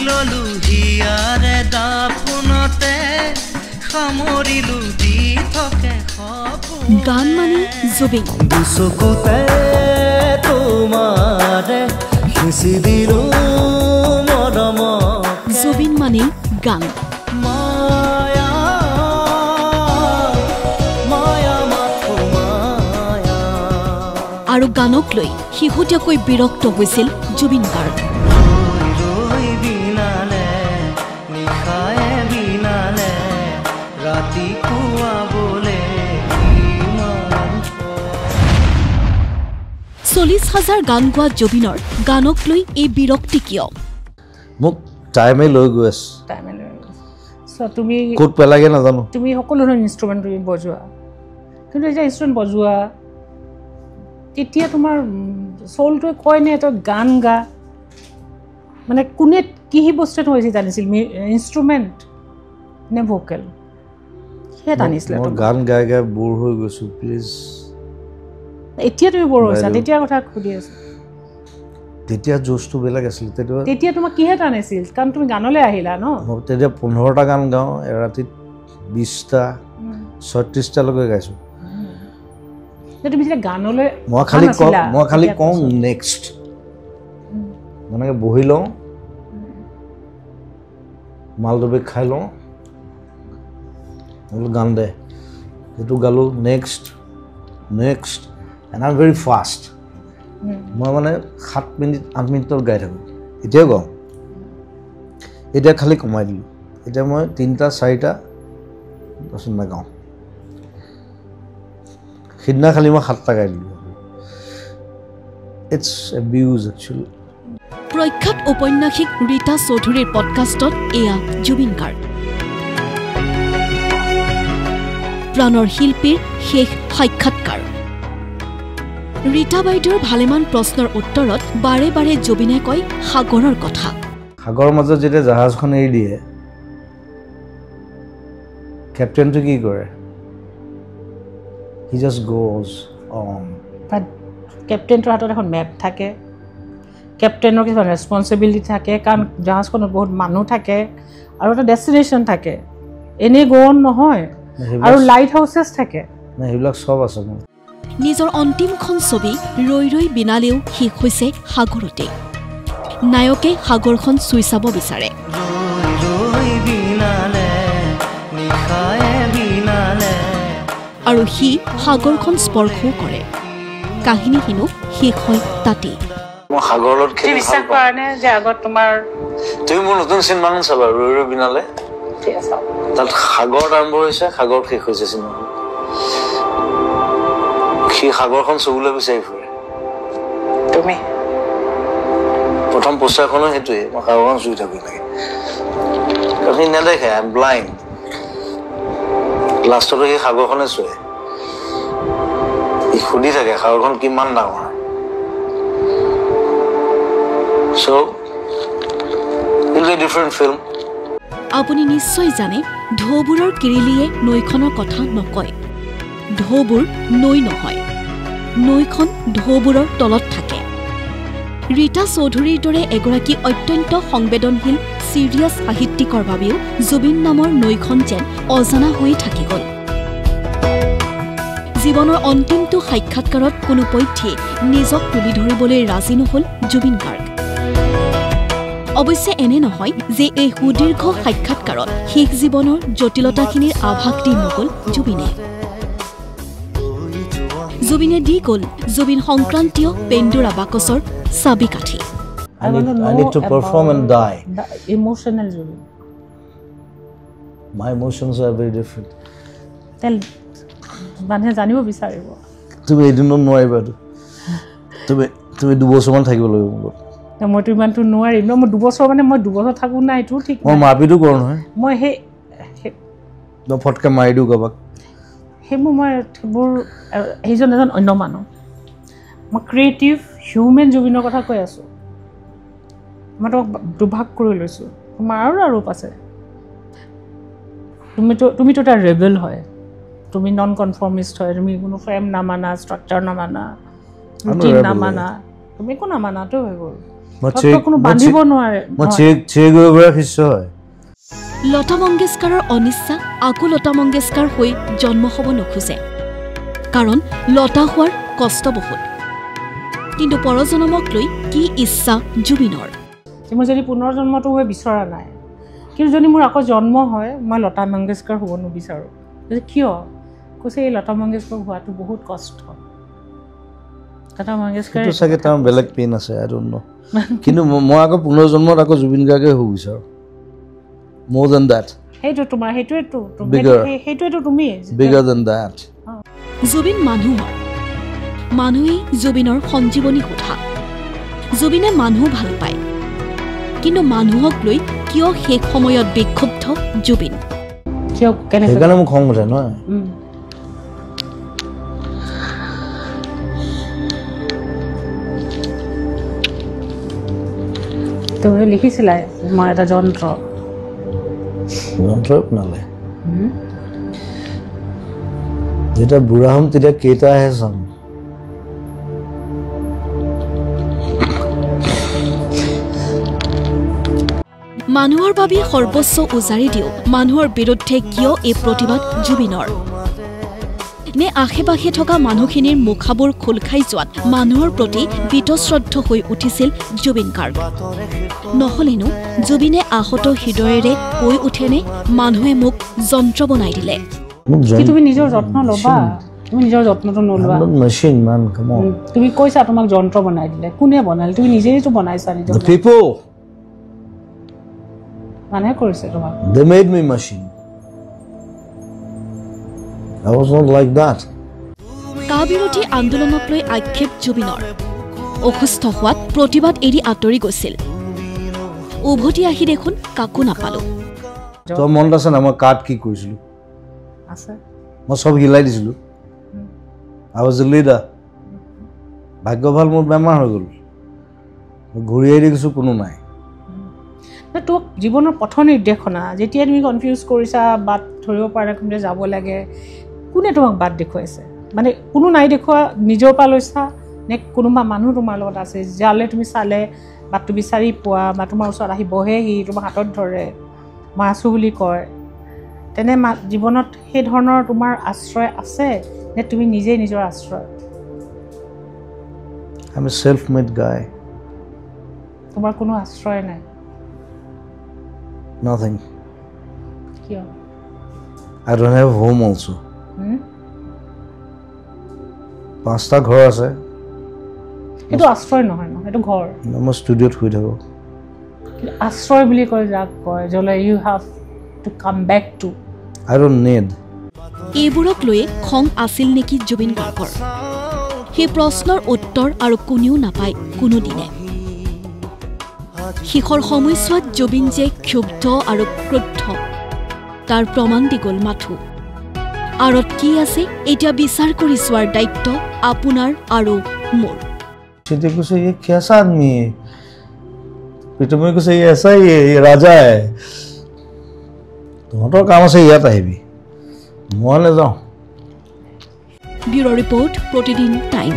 ললু হিয়াৰে দাপোনতে সামৰিলো দি থাকে সপোন গান মানে জুবিন দুচকুতে তোমাৰে সিঁচি দিলো মৰম জুবিন মানে গান মায়া মায়া মাথো মায়া আৰু গানক লৈ শেহতীয়াকৈ বিৰক্ত হৈছিল জুবিন গাৰ্গ ৰাতি খুৱাবলে 40,000 গান গোৱা জুবিনৰ গানক লৈ এই বিৰক্তি কিয় মোক টাইমে লৈ গৈ আছে তুমি ক'ত পেলাগে নাজানো তুমি সকলো ধৰণৰ ইনষ্ট্ৰুমেণ্ট তুমি বজোৱা কিন্তু এতিয়া ইনষ্ট্ৰুমেণ্ট বজোৱা তেতিয়া তোমাৰ চলটোৱে কয় নে তই গান গা মানে কোনে কি বস্তুটো হৈছে জানিছিল ইনষ্ট্ৰুমেণ্ট নে ভোকেল সেয়া জানিছিলে মই গান গাই গাই বৰ হৈ গৈছো প্লিজ এতিয়া তুমি বৰ হৈছা তেতিয়া কথা সুধি আছো তেতিয়া জোচটো বেলেগ আছিল তেতিয়া তোমাক কিহে টানিছিল কাৰণ তুমি গানলৈ আহিলা ন তেতিয়া 15টা গান গাওঁ ৰাতিত 20টা 36টা লৈকে গাইছো তুমি যেতিয়া গানলৈ মই খালি কওঁ নেক্সট মানে বহি লওঁ মালদবে খাই লওঁ গান দে এইটো গালো next and I am very fast মই মানে 7 মিনিট 8 মিনিটত গাই থাকোঁ এতিয়াও গাওঁ এতিয়া খালি কমাই দিলোঁ এতিয়া মই 3টা 4টা পাছত নাগাওঁ সিদিনা খালি মই 7টা গাই দিলোঁ ইটছ এবিউজ একচুৱেলি প্ৰখ্যাত ঔপন্যাসিক ৰীতা চৌধুৰীৰ পডকাষ্টত এয়া জুবিন গাৰ্গ প্ৰাণৰ শিল্পীৰ শেষ সাক্ষাৎকাৰ ৰীতা বাইদেউৰ ভালেমান প্ৰশ্নৰ উত্তৰত বাৰে বাৰে জুবিনে কয় সাগৰৰ কথা সাগৰৰ মাজত যেতিয়া জাহাজখন এৰি দিয়ে কেপ্টেইনটো কি কৰে হি জাষ্ট গোজ অন বাট কেপ্টেইনটোৰ হাতত এখন মেপ থাকে কেপ্টেইনৰ কিছুমান ৰেছপনচিবিলিটি থাকে কাৰণ জাহাজখনত বহুত মানুহ থাকে আৰু এটা ডেষ্টিনেশ্যন থাকে এনেই গ'ন নহয় আৰু লাইট হাউচেছ থাকে সেইবিলাক চব আছে মোৰ নিজৰ অন্তিমখন ছবি ৰৈ ৰৈ বিনালেও শেষ হৈছে সাগৰতে নায়কে সাগৰখন চুই চাব বিচাৰে আৰু সি সাগৰখন স্পৰ্শও কৰে কাহিনী হেনো শেষ হয় তাতেই মই সাগৰত খেলি বিশ্বাস কৰা নে যে আগত তোমাৰ তুমি মোৰ নতুন চিনেমাখন চাবা ৰৈ ৰৈ বিনালে তাত সাগৰত আৰম্ভ হৈছে সাগৰ শেষ হৈছে চিনেমাখন সি সাগৰখন চুবলৈ বিচাৰি ফুৰে তুমি প্ৰথম পোষ্টাৰখনো সেইটোৱে মই সাগৰখন চুই থাকোঁ লাগে আপুনি নেদেখে আই এম ব্লাইণ্ড লাষ্টতো সেই সাগৰখনে চুৱে সি সুধি থাকে সাগৰখন কিমান ডাঙৰ so' it is a different film আপুনি নিশ্চয় জানে ঢৌবোৰৰ কিৰিলিয়ে নৈখনৰ কথা নকয় ঢৌবোৰ নৈ নহয় নৈখন ঢৌবোৰৰ তলত থাকে ৰীতা চৌধুৰীৰ দৰে এগৰাকী অত্যন্ত সংবেদনশীল চিৰিয়াছ সাহিত্যিকৰ বাবেও জুবিন নামৰ নৈখন যেন অজানা হৈ থাকি গ'ল জীৱনৰ অন্তিমটো সাক্ষাৎকাৰত কোনোপধ্যে নিজক তুলি ধৰিবলৈ ৰাজি নহ'ল জুবিন গাৰ্গ অৱশ্যে এনে নহয় যে এই সুদীৰ্ঘ সাক্ষাৎকাৰত শেষ জীৱনৰ জটিলতাখিনিৰ আভাস দি নগ'ল জুবিনে দি গ'ল জুবিন সংক্ৰান্তীয় পেণ্ডোৰা বাকচৰ চাবিকাঠি I need to perform and die. The emotional Jubin. My emotions are very different. Tell মানুহে জানিব বিচাৰিব তুমি এদিনত নোৱাৰিবা তুমি 2 বছৰমান থাকিব লাগিব মোৰ মইতো ইমানটো নোৱাৰিম ন মই 2 বছৰ মানে মই 2 বছৰ থাকো না এইটো ঠিক মই মাপিটো কৰোঁ নহয় মই মই ফটকে মাৰি দিওঁ কাবাক মই সেইজন এজন অন্য মানুহ মই ক্ৰিয়েটিভ হিউমেন জুবিনৰ কথা কৈ আছোঁ মই তোমাক দুভাগ কৰি লৈছোঁ তোমাৰ আৰু ৰূপ আছে তুমিতো এটা ৰেবেল হয় তুমি নন কনফৰ্মিষ্ট হয় তুমি কোনো ফ্ৰেম নামানা ষ্ট্ৰাকচাৰ নামানা ৰুটিন নামানা তুমি একো নামানাতো হৈ গ'ল কোনো বান্ধিব নোৱাৰে মই চেক গৈ শিষ্য হয় লতা মংগেশকাৰৰ অনিচ্ছা আকৌ লতা মংগেশকাৰ হৈ জন্ম হ'ব নোখোজে কাৰণ লতা হোৱাৰ কষ্ট বহুত কিন্তু পৰজনমক লৈ কি ইচ্ছা জুবিনৰ মই যদি পুনৰ জন্মটো হৈ বিচৰা নাই কিন্তু যদি মোৰ আকৌ জন্ম হয় মই লতা মংগেশকাৰ হ'ব নিবিচাৰোঁ কিয় কৈছে এই লতা মংগেশকাৰ হোৱাটো বহুত কষ্ট লতা মংগেশকাৰ চাগে তাৰ বেলেগ পেইন আছে আই ডোন্ট নো কিন্তু মই আকৌ পুনৰ জন্মত আকৌ জুবিন গাৰ্গে হ'ব বিচাৰোঁ more than that সেইটো তোমাৰ সেইটোৱেটো তুমি bigger than that জুবিন মানুহেই জুবিনৰ সঞ্জীৱনী কোঠা জুবিনে মানুহ ভাল পায় কিন্তু মানুহক লৈ কিয় শেষ সময়ত বিক্ষুব্ধ জুবিন কিয় কেনে সেইকাৰণে মোক খং উঠে নহয় তুমি লিখিছিলা মই এটা যন্ত্ৰ নালে যেতিয়া বুঢ়া হ'ম তেতিয়া কেইটা আহে চাম মানুহৰ বাবে সৰ্বস্ব উজাৰি দিও মানুহৰ বিৰুদ্ধে কিয় এই প্ৰতিবাদ জুবিনৰ নে আশে-পাশে থকা মানুহখিনিৰ মুখাবোৰ খোল খাই যোৱাত মানুহৰ প্ৰতি বীতশ্ৰদ্ধ হৈ উঠিছিল জুবিন গাৰ্গ নহলেনো জুবিনে আহত হৃদয়েৰে কৈ উঠেনে মানুহে মোক যন্ত্ৰ বনাই দিলে তুমি নিজৰ যত্ন ল'বা তুমি নিজৰ যত্নটো নলোৱা মেচিন মান কাম অন তুমি কৈছা তোমাক যন্ত্ৰ বনাই দিলে কোনে বনালে তুমি নিজেইতো বনাইছা নিজৰ people মানে কৰিছে তোমাক they made me machine I was not like that কাবিৰোধী আন্দোলনক লৈ আক্ষেপ জুবিনৰ অসুস্থ হোৱাত প্ৰতিবাদ এৰি আঁতৰি গৈছিল উভতি আহি দেখোন কাকো নাপালো তো মন আছে না মই কাট কি কৰিছিলো আছে মই সব হিলাই দিছিলো I was the leader ভাগ্য ভাল মোৰ বেমাৰ হৈ গ'ল ঘূৰি আহি দেখিছো কোনো নাই তোক জীৱনৰ পথ নিৰ্দেশনা যেতিয়া তুমি কনফিউজ কৰিছা বাট ধৰিব পৰা কোনে যাব লাগে কোনে তোমাক বাট দেখুৱাইছে মানে কোনো নাই দেখুৱা নিজৰ পৰা লৈছা নে কোনোবা মানুহ তোমাৰ লগত আছে যালে তুমি চালে বাটটো বিচাৰি পোৱা বা তোমাৰ ওচৰত আহি বহেহি তোমাৰ হাতত ধৰে মই আছো বুলি কয় তেনে জীৱনত সেই ধৰণৰ তোমাৰ আশ্ৰয় আছে নে তুমি নিজে নিজৰ আশ্ৰয় I'm a self-made guy তোমাৰ কোনো আশ্ৰয় নাই nothing কিয় I don't have home also পাঁচটা ঘৰ আছে এটো আশ্ৰয় নহয় ন এটো ঘৰ মই ষ্টুডিঅ'ত শুই থাকো আশ্ৰয় বুলি কয় যাক কয় জলে you have to come back to I don't need এইবোৰক লৈ খং আছিল নেকি জুবিন গাৰ্গৰ সেই প্ৰশ্নৰ উত্তৰ আৰু কোনেও নাপায় কোনো দিনে শিখৰ সময়ছোৱাত জুবিন যে ক্ষুব্ধ আৰু ক্ৰুদ্ধ তাৰ প্ৰমাণ দি গ'ল মাথো আৰত কি আছে এতিয়া বিচাৰ কৰি চোৱাৰ দায়িত্ব আপোনাৰ আৰু মোৰ सीधे कुछ ये कैसा आदमी है पीटू में कुछ ये ऐसा ही है ये राजा है तुम्हारा काम से याद है भी मोहन ले जाओ ब्यूरो रिपोर्ट प्रतिदिन टाइम